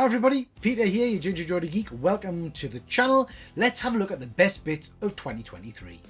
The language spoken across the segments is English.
Hi everybody, Peter here, your Ginger Geordie Geek. Welcome to the channel. Let's have a look at the best bits of 2023.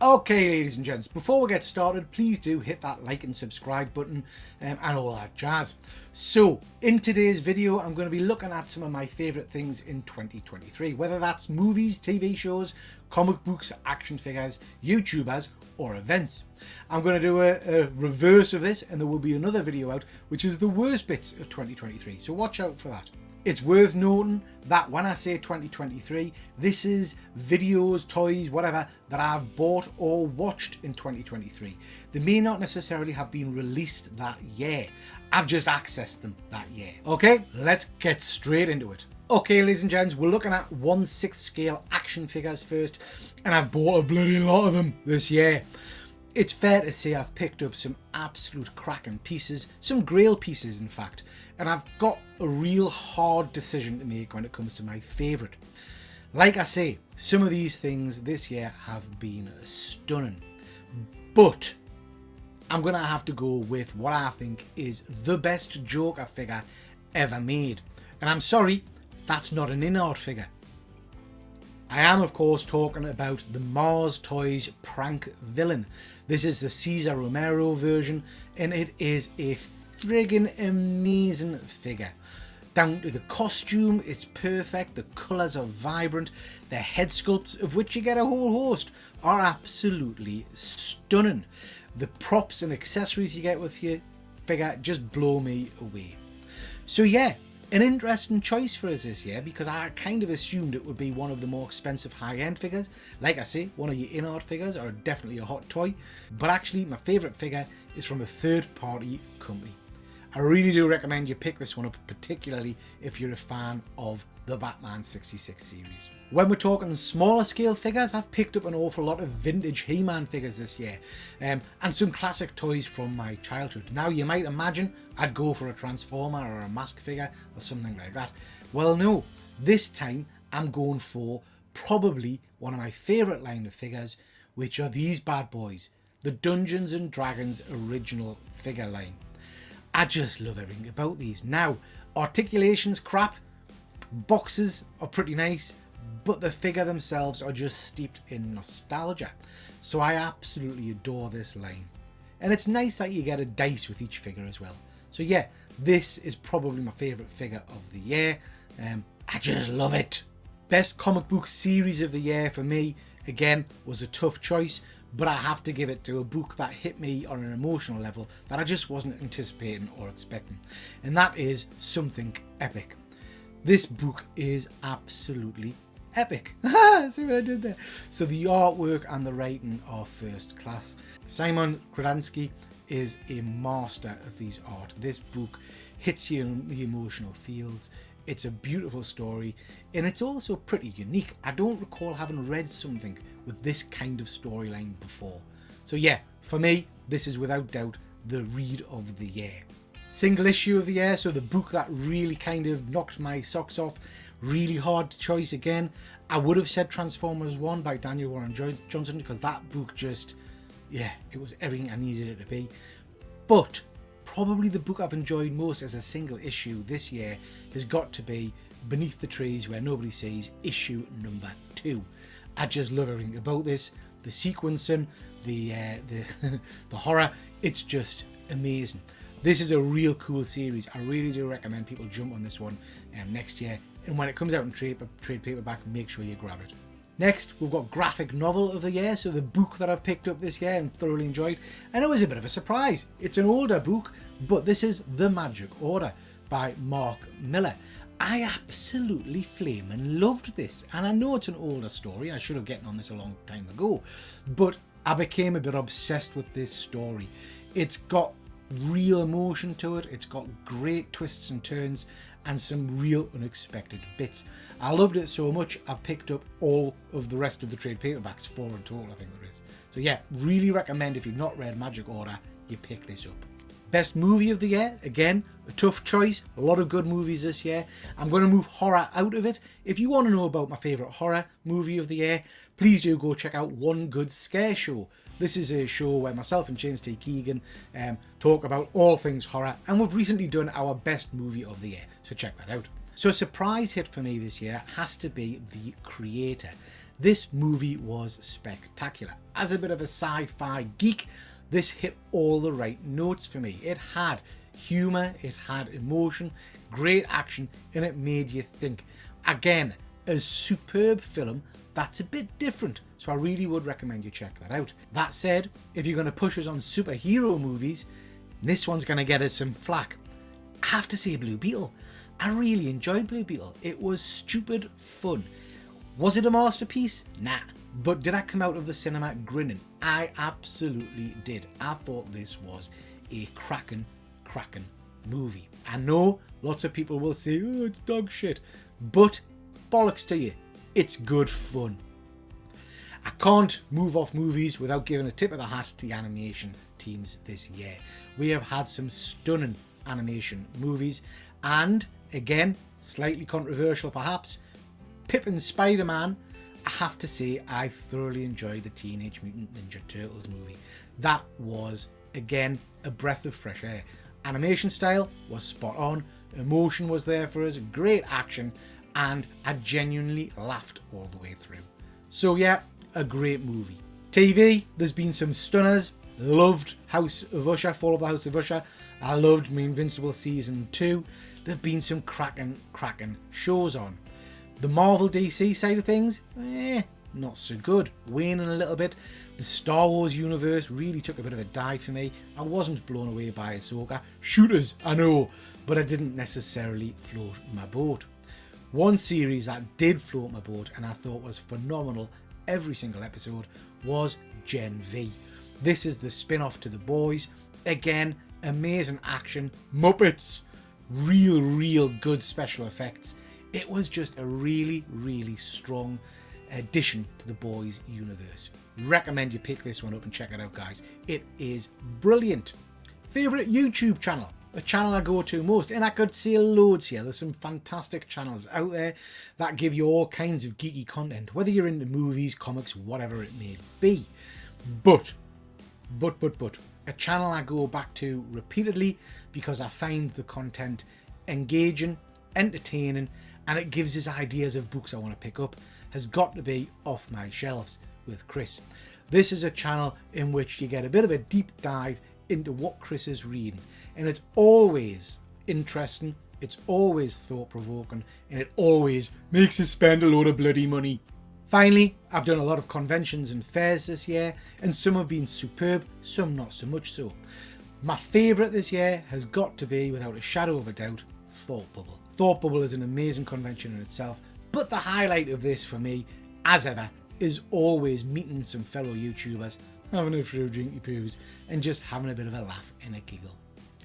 Okay, ladies and gents, before we get started, please do hit that like and subscribe button and all that jazz. So, in today's video, I'm going to be looking at some of my favourite things in 2023, whether that's movies, TV shows, comic books, action figures, YouTubers, or events. I'm going to do a reverse of this, and there will be another video out, which is the worst bits of 2023, so watch out for that. It's worth noting that when I say 2023, this is videos, toys, whatever, that I've bought or watched in 2023. They may not necessarily have been released that year. I've just accessed them that year. Okay, let's get straight into it. Okay, ladies and gents, we're looking at 1/6 scale action figures first, and I've bought a bloody lot of them this year. It's fair to say I've picked up some absolute cracking pieces, some grail pieces in fact, and I've got a real hard decision to make when it comes to my favourite. Like I say, some of these things this year have been stunning, but I'm going to have to go with what I think is the best Joker figure ever made. And I'm sorry, that's not an in-art figure. I am, of course, talking about the Mars Toys Prank Villain. This is the Cesar Romero version, and it is a friggin' amazing figure. Down to the costume, it's perfect, the colours are vibrant, the head sculpts, of which you get a whole host, are absolutely stunning. The props and accessories you get with your figure just blow me away. So yeah, an interesting choice for us this year, because I kind of assumed it would be one of the more expensive high-end figures. Like I say, one of your in-art figures are definitely a hot toy, but actually my favourite figure is from a third-party company. I really do recommend you pick this one up, particularly if you're a fan of the Batman 66 series. When we're talking smaller scale figures, I've picked up an awful lot of vintage He-Man figures this year, and some classic toys from my childhood. Now you might imagine I'd go for a Transformer or a Mask figure or something like that. Well no, this time I'm going for probably one of my favourite line of figures, which are these bad boys, the Dungeons and Dragons original figure line. I just love everything about these. Now, articulation's crap, boxes are pretty nice, but the figure themselves are just steeped in nostalgia. So I absolutely adore this line. And it's nice that you get a dice with each figure as well. So yeah, this is probably my favourite figure of the year. I just love it. Best comic book series of the year for me, again, was a tough choice, but I have to give it to a book that hit me on an emotional level that I just wasn't anticipating or expecting. And that is Something Epic. This book is absolutely epic. See what I did there? So the artwork and the writing are first class. Simon Kradansky is a master of these art. This book hits you in the emotional feels. It's a beautiful story, and it's also pretty unique. I don't recall having read something with this kind of storyline before. So yeah, for me, this is without doubt the read of the year. Single issue of the year, so the book that really kind of knocked my socks off. Really hard choice again. I would have said Transformers 1 by Daniel Warren Johnson, because that book just, yeah, it was everything I needed it to be. But probably the book I've enjoyed most as a single issue this year has got to be Beneath the Trees Where Nobody Sees, issue number 2. I just love everything about this. The sequencing, the horror, it's just amazing. This is a real cool series. I really do recommend people jump on this one next year. And when it comes out in trade paperback, make sure you grab it. Next, we've got graphic novel of the year. So the book that I've picked up this year and thoroughly enjoyed. And it was a bit of a surprise. It's an older book, but this is The Magic Order by Mark Miller. I absolutely flaming loved this. And I know it's an older story. I should have gotten on this a long time ago. But I became a bit obsessed with this story. It's got real emotion to it. It's got great twists and turns and some real unexpected bits. I loved it so much I've picked up all of the rest of the trade paperbacks, 4 in total I think there is. So yeah, really recommend if you've not read Magic Order, you pick this up. Best movie of the year, again, a tough choice, a lot of good movies this year. I'm going to move horror out of it. If you want to know about my favourite horror movie of the year, please do go check out One Good Scare Show This is a show where myself and James T. Keegan talk about all things horror, and we've recently done our best movie of the year, so check that out. So a surprise hit for me this year has to be The Creator. This movie was spectacular. As a bit of a sci-fi geek, this hit all the right notes for me. It had humour, it had emotion, great action, and it made you think. Again, a superb film that's a bit different, so I really would recommend you check that out. That said, if you're going to push us on superhero movies, this one's going to get us some flack. I have to say Blue Beetle. I really enjoyed Blue Beetle. It was stupid fun. Was it a masterpiece? Nah. But did I come out of the cinema grinning? I absolutely did. I thought this was a cracking movie. I know lots of people will say, oh, it's dog shit. But bollocks to you. It's good fun. I can't move off movies without giving a tip of the hat to the animation teams this year. We have had some stunning animation movies, and again, slightly controversial perhaps, Pip and Spider-Man. I have to say I thoroughly enjoyed the Teenage Mutant Ninja Turtles movie. That was, again, a breath of fresh air. Animation style was spot on, emotion was there for us, great action, and I genuinely laughed all the way through. So yeah, a great movie. TV, there's been some stunners. Loved House of Usher, Fall of the House of Usher. I loved My Invincible Season 2. There've been some cracking shows on. The Marvel DC side of things, not so good. Waning a little bit. The Star Wars universe really took a bit of a dive for me. I wasn't blown away by Ahsoka. Shooters, I know, but I didn't necessarily float my boat. One series that did float my boat and I thought was phenomenal every single episode was Gen V. This is the spin-off to The Boys. Again, amazing action, Muppets, real good special effects. It was just a really strong addition to The Boys universe. Recommend you pick this one up and check it out, guys. It is brilliant. Favourite YouTube channel? A channel I go to most, and I could say loads here. There's some fantastic channels out there that give you all kinds of geeky content, whether you're into movies, comics, whatever it may be. But a channel I go back to repeatedly because I find the content engaging, entertaining, and it gives us ideas of books I want to pick up, has got to be Off My Shelves with Chris. This is a channel in which you get a bit of a deep dive into what Chris is reading, and it's always interesting, it's always thought-provoking, and it always makes us spend a load of bloody money. Finally, I've done a lot of conventions and fairs this year, and some have been superb, some not so much so. My favourite this year has got to be, without a shadow of a doubt, Thought Bubble. Thought Bubble is an amazing convention in itself, but the highlight of this for me, as ever, is always meeting some fellow YouTubers, having a few drinky poos, and just having a bit of a laugh and a giggle.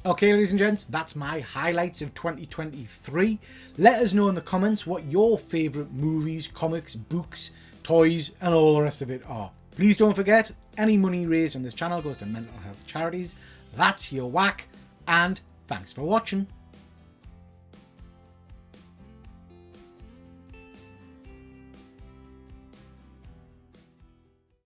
Okay, ladies and gents, that's my highlights of 2023. Let us know in the comments what your favourite movies, comics, books, toys, and all the rest of it are. Please don't forget, any money raised on this channel goes to mental health charities. That's your whack, and thanks for watching.